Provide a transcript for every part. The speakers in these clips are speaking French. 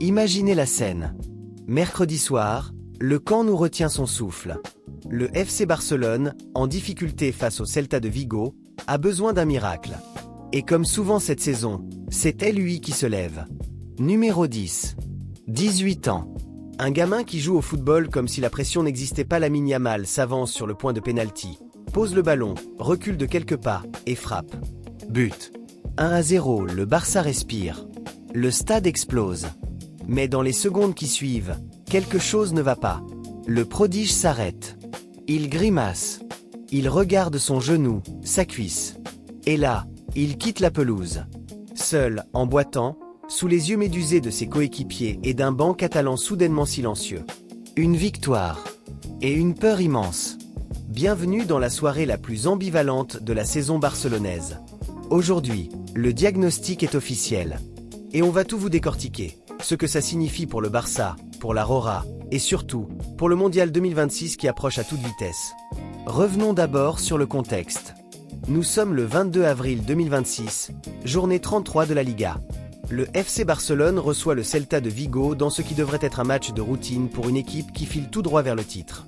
Imaginez la scène. Mercredi soir, le camp nous retient son souffle. Le FC Barcelone, en difficulté face au Celta de Vigo, a besoin d'un miracle. Et comme souvent cette saison, c'est lui qui se lève. Numéro 10. 18 ans. Un gamin qui joue au football comme si la pression n'existait pas. Lamine Yamal s'avance sur le point de pénalty, pose le ballon, recule de quelques pas et frappe. But. 1-0, le Barça respire. Le stade explose. Mais dans les secondes qui suivent, quelque chose ne va pas. Le prodige s'arrête. Il grimace. Il regarde son genou, sa cuisse. Et là, il quitte la pelouse. Seul, en boitant, sous les yeux médusés de ses coéquipiers et d'un banc catalan soudainement silencieux. Une victoire. Et une peur immense. Bienvenue dans la soirée la plus ambivalente de la saison barcelonaise. Aujourd'hui, le diagnostic est officiel. Et on va tout vous décortiquer. Ce que ça signifie pour le Barça, pour la Rora, et surtout, pour le Mondial 2026 qui approche à toute vitesse. Revenons d'abord sur le contexte. Nous sommes le 22 avril 2026, journée 33 de la Liga. Le FC Barcelone reçoit le Celta de Vigo dans ce qui devrait être un match de routine pour une équipe qui file tout droit vers le titre.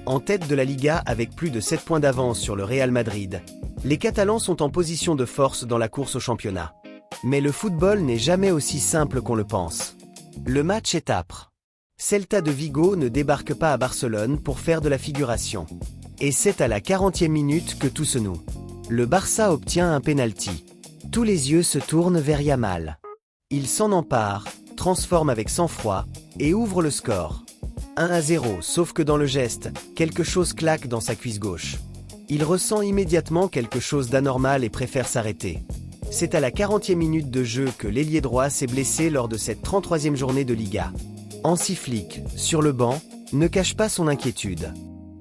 En tête de la Liga avec plus de 7 points d'avance sur le Real Madrid, les Catalans sont en position de force dans la course au championnat. Mais le football n'est jamais aussi simple qu'on le pense. Le match est âpre. Celta de Vigo ne débarque pas à Barcelone pour faire de la figuration. Et c'est à la 40e minute que tout se noue. Le Barça obtient un pénalty. Tous les yeux se tournent vers Yamal. Il s'en empare, transforme avec sang-froid, et ouvre le score. 1-0, sauf que dans le geste, quelque chose claque dans sa cuisse gauche. Il ressent immédiatement quelque chose d'anormal et préfère s'arrêter. C'est à la 40e minute de jeu que l'ailier droit s'est blessé lors de cette 33e journée de Liga. Hansi Flick, sur le banc, ne cache pas son inquiétude.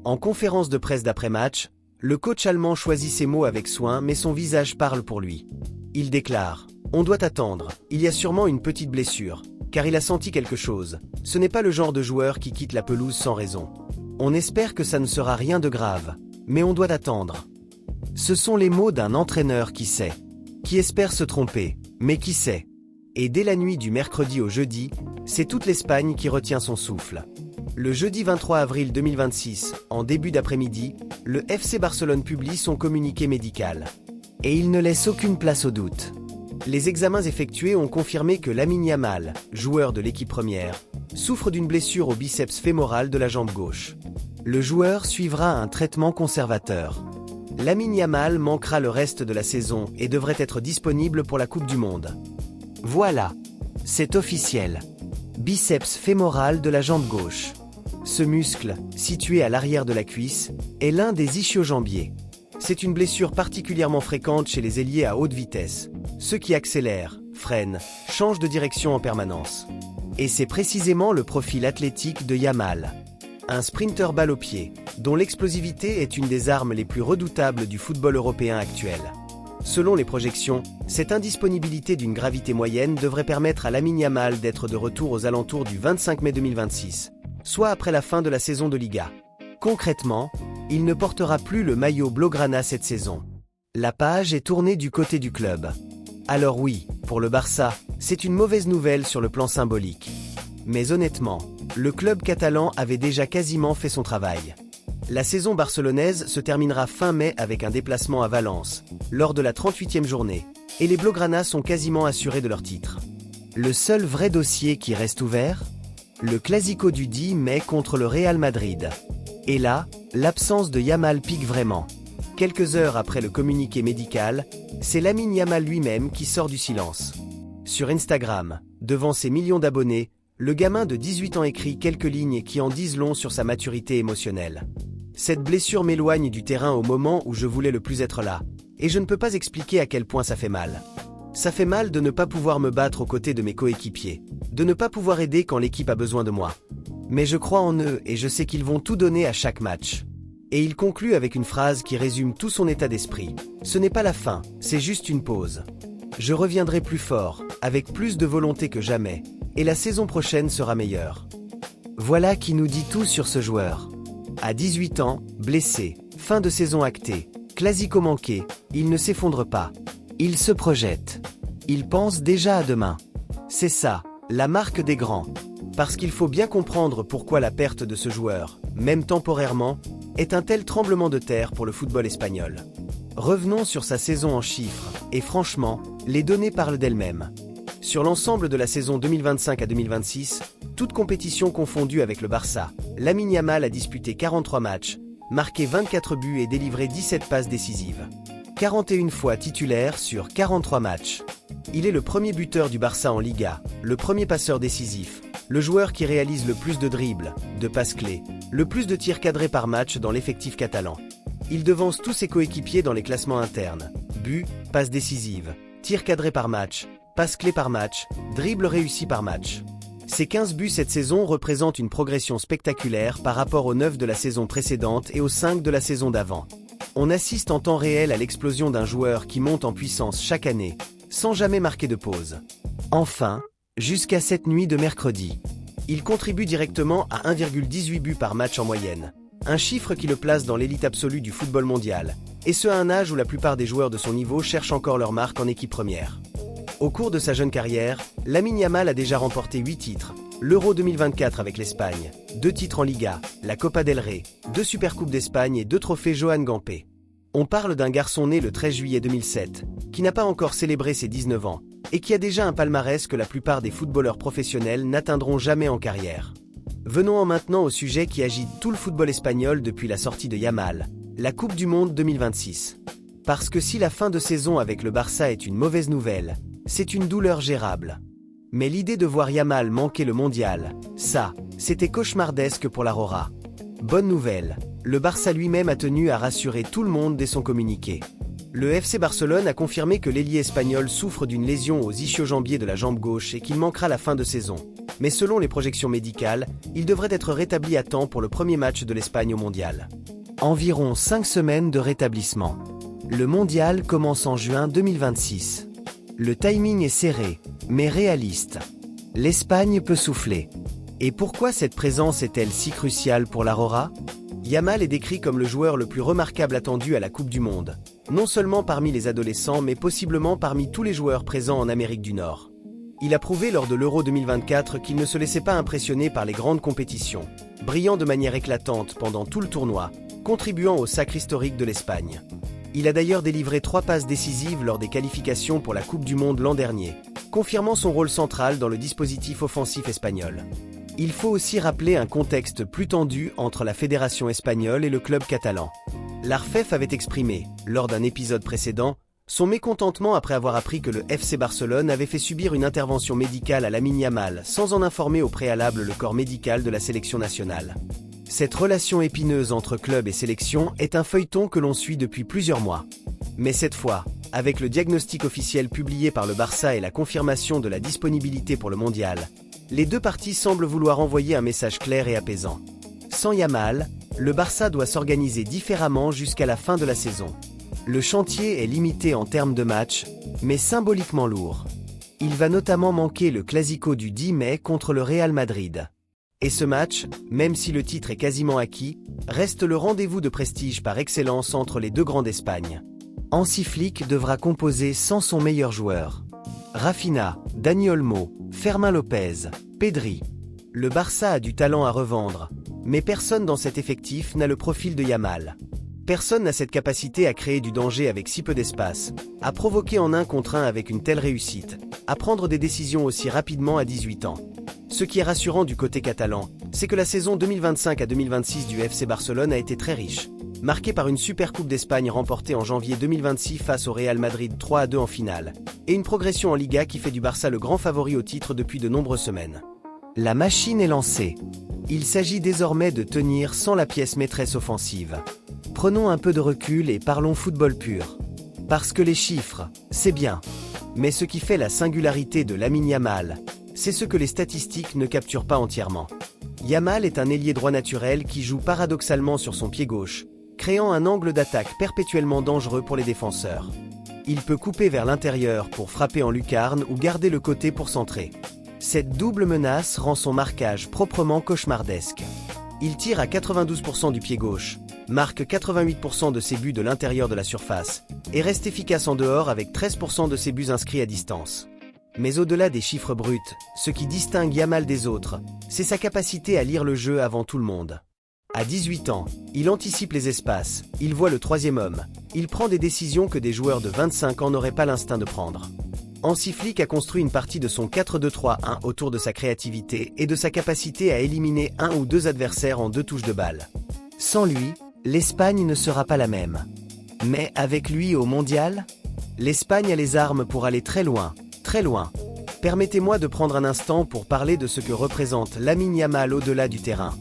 En conférence de presse d'après-match, le coach allemand choisit ses mots avec soin mais son visage parle pour lui. Il déclare « On doit attendre, il y a sûrement une petite blessure, car il a senti quelque chose. Ce n'est pas le genre de joueur qui quitte la pelouse sans raison. On espère que ça ne sera rien de grave, mais on doit attendre. » Ce sont les mots d'un entraîneur qui sait. Qui espère se tromper, mais qui sait. Et dès la nuit du mercredi au jeudi, c'est toute l'Espagne qui retient son souffle. Le jeudi 23 avril 2026, en début d'après-midi, le FC Barcelone publie son communiqué médical. Et il ne laisse aucune place au doute. Les examens effectués ont confirmé que Lamine Yamal, joueur de l'équipe première, souffre d'une blessure au biceps fémoral de la jambe gauche. Le joueur suivra un traitement conservateur. Lamine Yamal manquera le reste de la saison et devrait être disponible pour la Coupe du Monde. Voilà, c'est officiel. Biceps fémoral de la jambe gauche. Ce muscle, situé à l'arrière de la cuisse, est l'un des ischio-jambiers. C'est une blessure particulièrement fréquente chez les ailiers à haute vitesse, ceux qui accélèrent, freinent, changent de direction en permanence. Et c'est précisément le profil athlétique de Yamal. Un sprinter balle au pied, dont l'explosivité est une des armes les plus redoutables du football européen actuel. Selon les projections, cette indisponibilité d'une gravité moyenne devrait permettre à Lamine Yamal d'être de retour aux alentours du 25 mai 2026, soit après la fin de la saison de Liga. Concrètement, il ne portera plus le maillot blaugrana cette saison. La page est tournée du côté du club. Alors oui, pour le Barça, c'est une mauvaise nouvelle sur le plan symbolique. Mais honnêtement, le club catalan avait déjà quasiment fait son travail. La saison barcelonaise se terminera fin mai avec un déplacement à Valence, lors de la 38e journée, et les Blaugrana sont quasiment assurés de leur titre. Le seul vrai dossier qui reste ouvert ? Le Clasico du 10 mai contre le Real Madrid. Et là, l'absence de Yamal pique vraiment. Quelques heures après le communiqué médical, c'est Lamine Yamal lui-même qui sort du silence. Sur Instagram, devant ses millions d'abonnés, le gamin de 18 ans écrit quelques lignes qui en disent long sur sa maturité émotionnelle. Cette blessure m'éloigne du terrain au moment où je voulais le plus être là, et je ne peux pas expliquer à quel point ça fait mal. Ça fait mal de ne pas pouvoir me battre aux côtés de mes coéquipiers, de ne pas pouvoir aider quand l'équipe a besoin de moi. Mais je crois en eux et je sais qu'ils vont tout donner à chaque match. Et il conclut avec une phrase qui résume tout son état d'esprit. Ce n'est pas la fin, c'est juste une pause. Je reviendrai plus fort, avec plus de volonté que jamais, et la saison prochaine sera meilleure. Voilà qui nous dit tout sur ce joueur. À 18 ans, blessé, fin de saison actée, classico manqué, il ne s'effondre pas. Il se projette. Il pense déjà à demain. C'est ça, La marque des grands. Parce qu'il faut bien comprendre pourquoi la perte de ce joueur, même temporairement, est un tel tremblement de terre pour le football espagnol. Revenons sur sa saison en chiffres, et franchement, les données parlent d'elles-mêmes. Sur l'ensemble de la saison 2025 à 2026, toutes compétitions confondues avec le Barça, Lamine Yamal a disputé 43 matchs, marqué 24 buts et délivré 17 passes décisives. 41 fois titulaire sur 43 matchs. Il est le premier buteur du Barça en Liga, le premier passeur décisif, le joueur qui réalise le plus de dribbles, de passes clés, le plus de tirs cadrés par match dans l'effectif catalan. Il devance tous ses coéquipiers dans les classements internes. Buts, passes décisives, tirs cadrés par match, passes clés par match, dribbles réussis par match. Ses 15 buts cette saison représentent une progression spectaculaire par rapport aux 9 de la saison précédente et aux 5 de la saison d'avant. On assiste en temps réel à l'explosion d'un joueur qui monte en puissance chaque année, sans jamais marquer de pause. Enfin, jusqu'à cette nuit de mercredi, il contribue directement à 1,18 buts par match en moyenne, un chiffre qui le place dans l'élite absolue du football mondial, et ce à un âge où la plupart des joueurs de son niveau cherchent encore leur marque en équipe première. Au cours de sa jeune carrière, Lamine Yamal a déjà remporté 8 titres, l'Euro 2024 avec l'Espagne, 2 titres en Liga, la Copa del Rey, 2 Supercoupes d'Espagne et 2 trophées Johan Gamper. On parle d'un garçon né le 13 juillet 2007, qui n'a pas encore célébré ses 19 ans, et qui a déjà un palmarès que la plupart des footballeurs professionnels n'atteindront jamais en carrière. Venons maintenant au sujet qui agite tout le football espagnol depuis la sortie de Yamal, la Coupe du Monde 2026. Parce que si la fin de saison avec le Barça est une mauvaise nouvelle, c'est une douleur gérable. Mais l'idée de voir Yamal manquer le mondial, ça, c'était cauchemardesque pour la Rora. Bonne nouvelle, le Barça lui-même a tenu à rassurer tout le monde dès son communiqué. Le FC Barcelone a confirmé que l'ailier espagnol souffre d'une lésion aux ischio-jambiers de la jambe gauche et qu'il manquera la fin de saison. Mais selon les projections médicales, il devrait être rétabli à temps pour le premier match de l'Espagne au mondial. Environ 5 semaines de rétablissement. Le mondial commence en juin 2026. Le timing est serré, mais réaliste. L'Espagne peut souffler. Et pourquoi cette présence est-elle si cruciale pour la Rora ? Yamal est décrit comme le joueur le plus remarquable attendu à la Coupe du Monde, non seulement parmi les adolescents mais possiblement parmi tous les joueurs présents en Amérique du Nord. Il a prouvé lors de l'Euro 2024 qu'il ne se laissait pas impressionner par les grandes compétitions, brillant de manière éclatante pendant tout le tournoi, contribuant au sacre historique de l'Espagne. Il a d'ailleurs délivré 3 passes décisives lors des qualifications pour la Coupe du Monde l'an dernier, confirmant son rôle central dans le dispositif offensif espagnol. Il faut aussi rappeler un contexte plus tendu entre la fédération espagnole et le club catalan. L'ARFEF avait exprimé, lors d'un épisode précédent, son mécontentement après avoir appris que le FC Barcelone avait fait subir une intervention médicale à Lamine Yamal sans en informer au préalable le corps médical de la sélection nationale. Cette relation épineuse entre club et sélection est un feuilleton que l'on suit depuis plusieurs mois. Mais cette fois, avec le diagnostic officiel publié par le Barça et la confirmation de la disponibilité pour le mondial, les deux parties semblent vouloir envoyer un message clair et apaisant. Sans Yamal, le Barça doit s'organiser différemment jusqu'à la fin de la saison. Le chantier est limité en termes de matchs, mais symboliquement lourd. Il va notamment manquer le Clasico du 10 mai contre le Real Madrid. Et ce match, même si le titre est quasiment acquis, reste le rendez-vous de prestige par excellence entre les deux grands d'Espagne. Hansi Flick devra composer sans son meilleur joueur. Rafinha, Dani Olmo, Fermín López, Pedri. Le Barça a du talent à revendre, mais personne dans cet effectif n'a le profil de Yamal. Personne n'a cette capacité à créer du danger avec si peu d'espace, à provoquer en 1 contre 1 avec une telle réussite, à prendre des décisions aussi rapidement à 18 ans. Ce qui est rassurant du côté catalan, c'est que la saison 2025 à 2026 du FC Barcelone a été très riche, marquée par une Supercoupe d'Espagne remportée en janvier 2026 face au Real Madrid 3-2 en finale, et une progression en Liga qui fait du Barça le grand favori au titre depuis de nombreuses semaines. La machine est lancée. Il s'agit désormais de tenir sans la pièce maîtresse offensive. Prenons un peu de recul et parlons football pur. Parce que les chiffres, c'est bien. Mais ce qui fait la singularité de Lamine Yamal, c'est ce que les statistiques ne capturent pas entièrement. Yamal est un ailier droit naturel qui joue paradoxalement sur son pied gauche, créant un angle d'attaque perpétuellement dangereux pour les défenseurs. Il peut couper vers l'intérieur pour frapper en lucarne ou garder le côté pour centrer. Cette double menace rend son marquage proprement cauchemardesque. Il tire à 92% du pied gauche, marque 88% de ses buts de l'intérieur de la surface, et reste efficace en dehors avec 13% de ses buts inscrits à distance. Mais au-delà des chiffres bruts, ce qui distingue Yamal des autres, c'est sa capacité à lire le jeu avant tout le monde. À 18 ans, il anticipe les espaces, il voit le troisième homme, il prend des décisions que des joueurs de 25 ans n'auraient pas l'instinct de prendre. Hansi Flick a construit une partie de son 4-2-3-1 autour de sa créativité et de sa capacité à éliminer un ou deux adversaires en 2 touches de balle. Sans lui, l'Espagne ne sera pas la même. Mais avec lui au mondial, l'Espagne a les armes pour aller très loin, très loin. Permettez-moi de prendre un instant pour parler de ce que représente Lamine Yamal au-delà du terrain.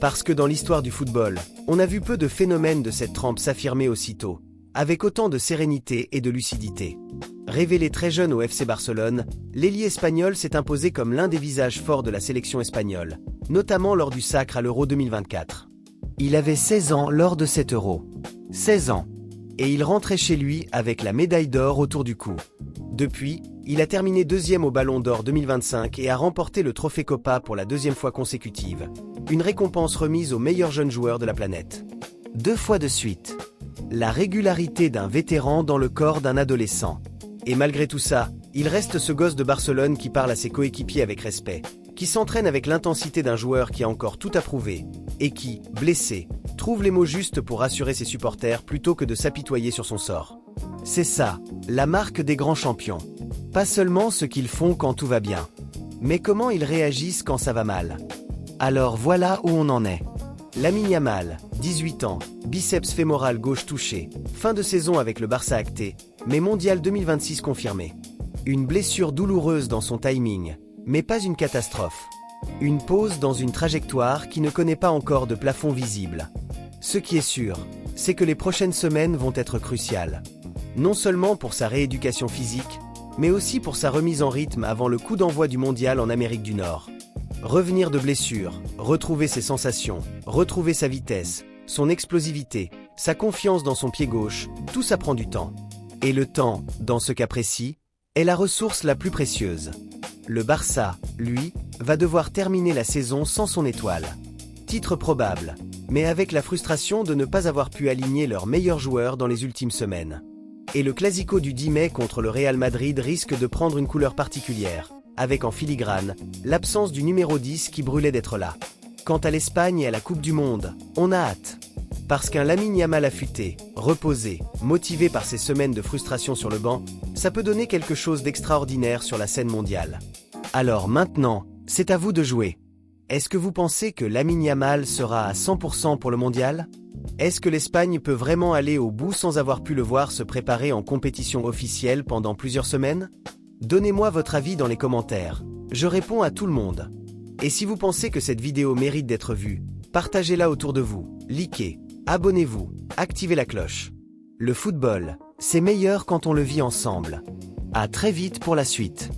Parce que dans l'histoire du football, on a vu peu de phénomènes de cette trempe s'affirmer aussitôt, avec autant de sérénité et de lucidité. Révélé très jeune au FC Barcelone, l'ailier espagnol s'est imposé comme l'un des visages forts de la sélection espagnole, notamment lors du sacre à l'Euro 2024. Il avait 16 ans lors de cet Euro. 16 ans. Et il rentrait chez lui avec la médaille d'or autour du cou. Depuis, il a terminé 2e au Ballon d'Or 2025 et a remporté le trophée Copa pour la 2e fois consécutive. Une récompense remise aux meilleurs jeunes joueurs de la planète. 2 fois de suite. La régularité d'un vétéran dans le corps d'un adolescent. Et malgré tout ça, il reste ce gosse de Barcelone qui parle à ses coéquipiers avec respect, qui s'entraîne avec l'intensité d'un joueur qui a encore tout à prouver, et qui, blessé, trouve les mots justes pour rassurer ses supporters plutôt que de s'apitoyer sur son sort. C'est ça, la marque des grands champions. Pas seulement ce qu'ils font quand tout va bien, mais comment ils réagissent quand ça va mal. Alors voilà où on en est. Lamine Yamal, 18 ans, biceps fémoral gauche touché, fin de saison avec le Barça acté, mais mondial 2026 confirmé. Une blessure douloureuse dans son timing, mais pas une catastrophe. Une pause dans une trajectoire qui ne connaît pas encore de plafond visible. Ce qui est sûr, c'est que les prochaines semaines vont être cruciales. Non seulement pour sa rééducation physique, mais aussi pour sa remise en rythme avant le coup d'envoi du mondial en Amérique du Nord. Revenir de blessure, retrouver ses sensations, retrouver sa vitesse, son explosivité, sa confiance dans son pied gauche, tout ça prend du temps. Et le temps, dans ce cas précis, est la ressource la plus précieuse. Le Barça, lui, va devoir terminer la saison sans son étoile. Titre probable, mais avec la frustration de ne pas avoir pu aligner leurs meilleurs joueurs dans les ultimes semaines. Et le Classico du 10 mai contre le Real Madrid risque de prendre une couleur particulière, avec en filigrane, l'absence du numéro 10 qui brûlait d'être là. Quant à l'Espagne et à la Coupe du Monde, on a hâte. Parce qu'un Lamine Yamal affûté, reposé, motivé par ces semaines de frustration sur le banc, ça peut donner quelque chose d'extraordinaire sur la scène mondiale. Alors maintenant, c'est à vous de jouer. Est-ce que vous pensez que Lamine Yamal sera à 100% pour le mondial ? Est-ce que l'Espagne peut vraiment aller au bout sans avoir pu le voir se préparer en compétition officielle pendant plusieurs semaines ? Donnez-moi votre avis dans les commentaires. Je réponds à tout le monde. Et si vous pensez que cette vidéo mérite d'être vue, partagez-la autour de vous, likez, abonnez-vous, activez la cloche. Le football, c'est meilleur quand on le vit ensemble. À très vite pour la suite.